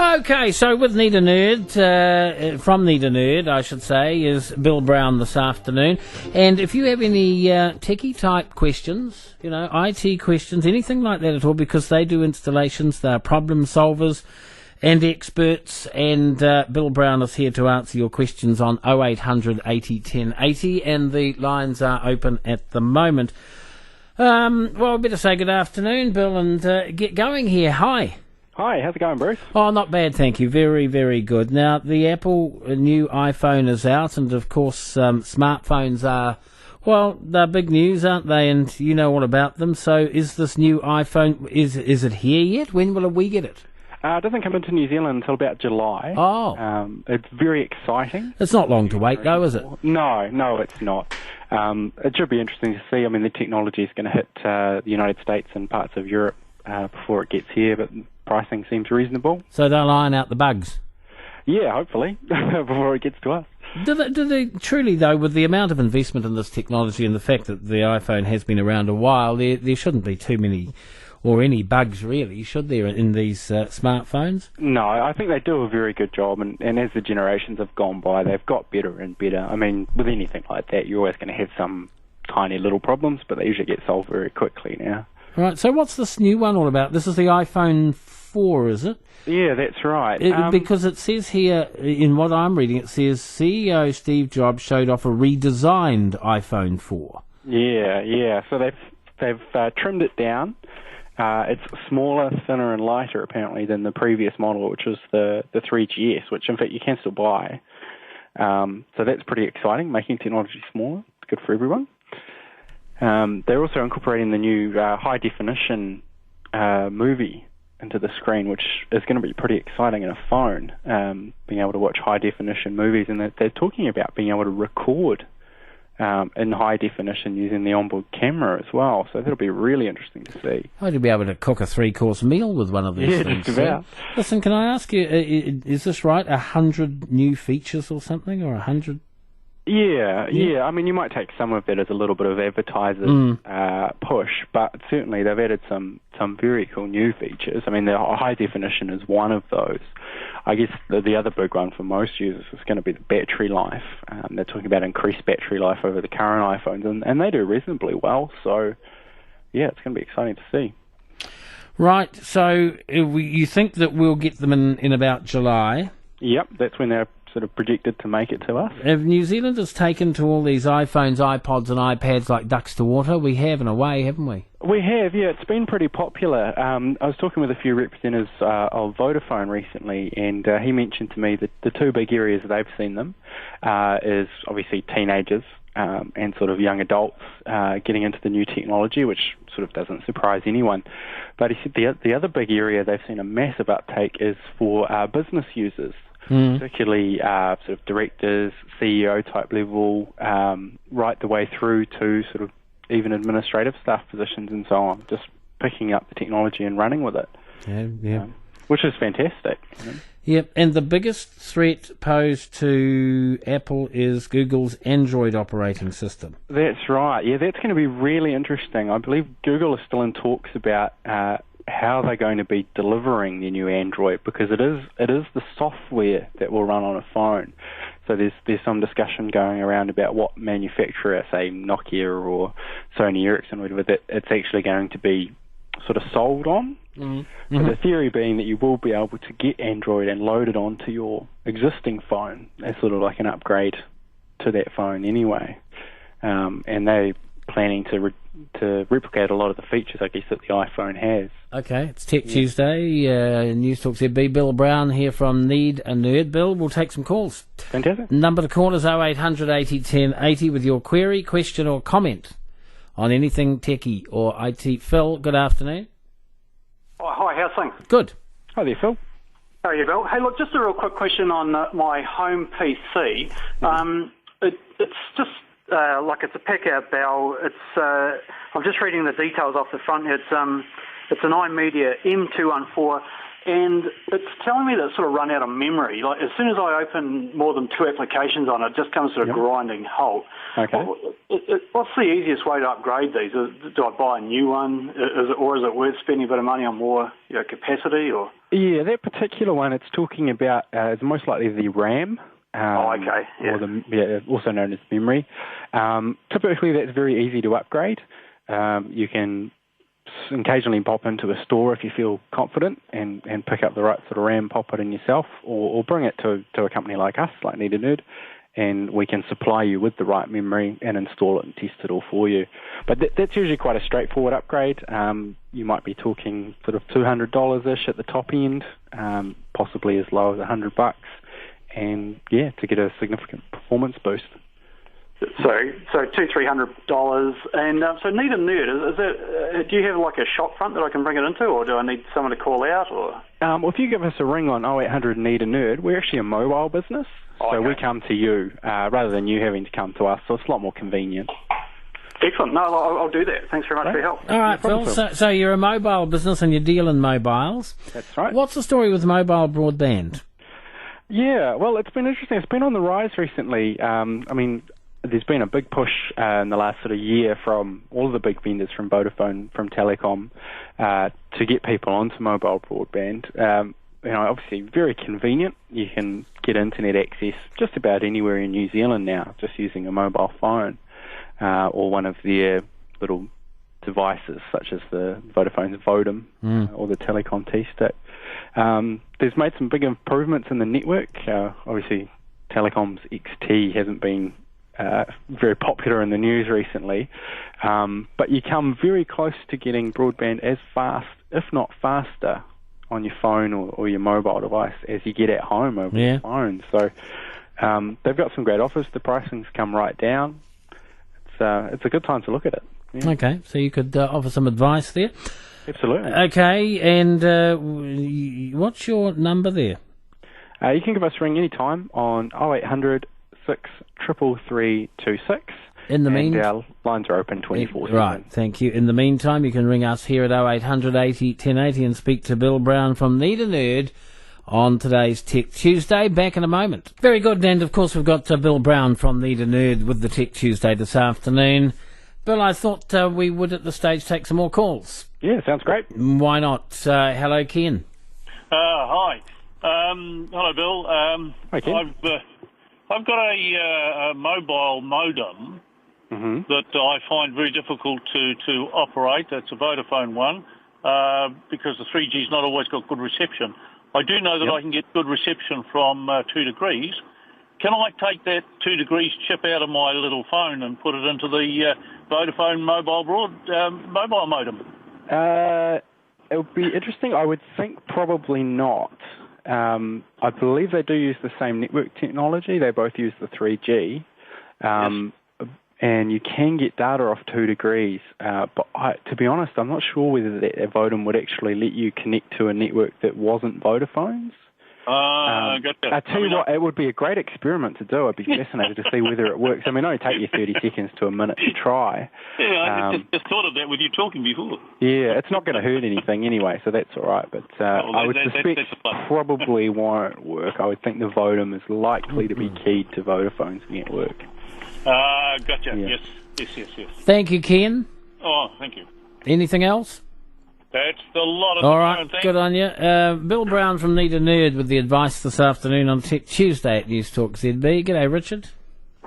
Okay, so with Need a Nerd, from Need a Nerd, I should say, is Bill Brown this afternoon. And if you have any techie-type questions, IT questions, anything like that at all, because they do installations, they're problem solvers and experts, and Bill Brown is here to answer your questions on 0800 80 10 80, and the lines are open at the moment. Well, I better say good afternoon, Bill, and get going here. Hi. Hi, how's it going, Bruce? Oh, not bad, thank you. Very, very good. Now, the Apple new iPhone is out, and of course, smartphones are, well, they're big news, aren't they? And you know all about them. So, is this new iPhone, is it here yet? When will we get it? It doesn't come into New Zealand until about July. Oh. It's very exciting. It's not long to wait, though, is it? No, it's not. It should be interesting to see. I mean, the technology is going to hit the United States and parts of Europe before it gets here, but pricing seems reasonable. So they'll iron out the bugs? Yeah, hopefully, before it gets to us. Do they truly, though, with the amount of investment in this technology and the fact that the iPhone has been around a while, there shouldn't be too many or any bugs, really, should there, in these smartphones? No, I think they do a very good job, and as the generations have gone by, they've got better and better. I mean, with anything like that, you're always going to have some tiny little problems, but they usually get solved very quickly now. Right, so what's this new one all about? This is the iPhone 4, is it? Yeah, that's right. Because it says here, in what I'm reading, it says CEO Steve Jobs showed off a redesigned iPhone 4. Yeah. So they've trimmed it down. It's smaller, thinner, and lighter, apparently, than the previous model, which was the 3GS, which, in fact, you can still buy. So that's pretty exciting, making technology smaller. It's good for everyone. They're also incorporating the new high-definition movie into the screen, which is going to be pretty exciting in a phone, being able to watch high-definition movies. And they're talking about being able to record in high definition using the onboard camera as well. So that'll be really interesting to see. Oh, you'll be able to cook a 3-course meal with one of these things. Yeah, just about. Listen, can I ask you, is this right, 100 new features or something, or 100? Yeah. I mean, you might take some of that as a little bit of advertiser's push, but certainly they've added some very cool new features. I mean, the high definition is one of those. I guess the other big one for most users is going to be the battery life. They're talking about increased battery life over the current iPhones, and they do reasonably well. So, yeah, it's going to be exciting to see. Right, so you think that we'll get them in about July? Yep, that's when they're sort of predicted to make it to us. Have New Zealanders taken to all these iPhones, iPods and iPads like ducks to water? We have, in a way, haven't we? We have, yeah. It's been pretty popular. I was talking with a few representatives of Vodafone recently, and he mentioned to me that the two big areas that they've seen them is obviously teenagers and sort of young adults getting into the new technology, which sort of doesn't surprise anyone. But he said the other big area they've seen a massive uptake is for business users. Particularly sort of directors, CEO type level, right the way through to sort of even administrative staff positions and so on, just picking up the technology and running with it. Yeah. Which is fantastic. Yep, and the biggest threat posed to Apple is Google's Android operating system. That's right. Yeah, that's going to be really interesting. I believe Google is still in talks about how they're going to be delivering the new Android, because it is the software that will run on a phone. So there's some discussion going around about what manufacturer, say Nokia or Sony Ericsson, whatever, that it's actually going to be sort of sold on. Mm-hmm. The theory being that you will be able to get Android and load it onto your existing phone as sort of like an upgrade to that phone anyway. And they're planning to replicate a lot of the features, I guess, that the iPhone has. Okay, it's Tech Tuesday. News Talk ZB. Bill Brown here from Need a Nerd. Bill, we'll take some calls. Fantastic. Number to call is 0800 80 10 80 with your query, question or comment on anything techie or IT. Phil, good afternoon. Oh, hi, how's things? Good. Hi there, Phil. How are you, Bill? Hey, look, just a real quick question on my home PC. It's just like it's a Packard Bell. I'm just reading the details off the front here. It's an iMedia M214, and it's telling me that it's sort of run out of memory. Like as soon as I open more than 2 applications on it, it just comes to a grinding halt. Okay. What's the easiest way to upgrade these? Do I buy a new one, or is it worth spending a bit of money on more capacity? Or Yeah, that particular one, it's talking about is most likely the RAM. Okay. Yeah. Or also known as memory. Typically, that's very easy to upgrade. You can occasionally pop into a store if you feel confident and pick up the right sort of RAM, pop it in yourself, or bring it to a company like us, like Need a Nerd, and we can supply you with the right memory and install it and test it all for you. But that's usually quite a straightforward upgrade. You might be talking sort of $200-ish at the top end, possibly as low as $100, and to get a significant performance boost. So $200-300, and so Need a Nerd. Is that? Do you have like a shop front that I can bring it into, or do I need someone to call out? Or well, if you give us a ring on 0800 Need a Nerd, we're actually a mobile business, so we come to you rather than you having to come to us. So it's a lot more convenient. Excellent. No, I'll do that. Thanks very much for your help. All right, Phil. So you're a mobile business and you deal in mobiles. That's right. What's the story with mobile broadband? Yeah, well, it's been interesting. It's been on the rise recently. There's been a big push in the last sort of year from all of the big vendors, from Vodafone, from Telecom, to get people onto mobile broadband. Obviously very convenient. You can get internet access just about anywhere in New Zealand now, just using a mobile phone or one of their little devices, such as the Vodafone's Vodem or the Telecom T-Stick. There's made some big improvements in the network. Obviously, Telecom's XT hasn't been very popular in the news recently, but you come very close to getting broadband as fast, if not faster, on your phone or your mobile device as you get at home over your phone. So they've got some great offers. The pricing's come right down. It's a good time to look at it. Yeah. Okay, so you could offer some advice there. Absolutely. Okay, and what's your number there? You can give us a ring any time on 0800 63326. In the meantime, our lines are open 24/7. Right, thank you. In the meantime, you can ring us here at 0800 80 1080 and speak to Bill Brown from Need a Nerd on today's Tech Tuesday. Back in a moment. Very good, and of course we've got Bill Brown from Need a Nerd with the Tech Tuesday this afternoon. Bill, I thought we would at this stage take some more calls. Yeah, sounds great. Why not? Hello, Ken. Hi. Hello, Bill. Hi, Ken. I've got a mobile modem that I find very difficult to operate. That's a Vodafone one because the 3G's not always got good reception. I do know that I can get good reception from 2 degrees. Can I take that 2 degrees chip out of my little phone and put it into the Vodafone mobile modem? It would be interesting. I would think probably not. I believe they do use the same network technology. They both use the 3G. And you can get data off 2 degrees. But to be honest, I'm not sure whether that Vodem would actually let you connect to a network that wasn't Vodafone's. Gotcha. I tell you what, it would be a great experiment to do. I'd be fascinated to see whether it works. I mean, it only take you 30 seconds to a minute to try. Yeah, I just thought of that with you talking before. Yeah, it's not going to hurt anything anyway, so that's all right. But I would suspect probably won't work. I would think the Vodem is likely to be keyed to Vodafone's network. Gotcha. Yeah. Yes. Thank you, Ken. Oh, thank you. Anything else? That's the lot of all right, good on you. Bill Brown from Need a Nerd with the advice this afternoon on Tech Tuesday at News Talk ZB. G'day, Richard.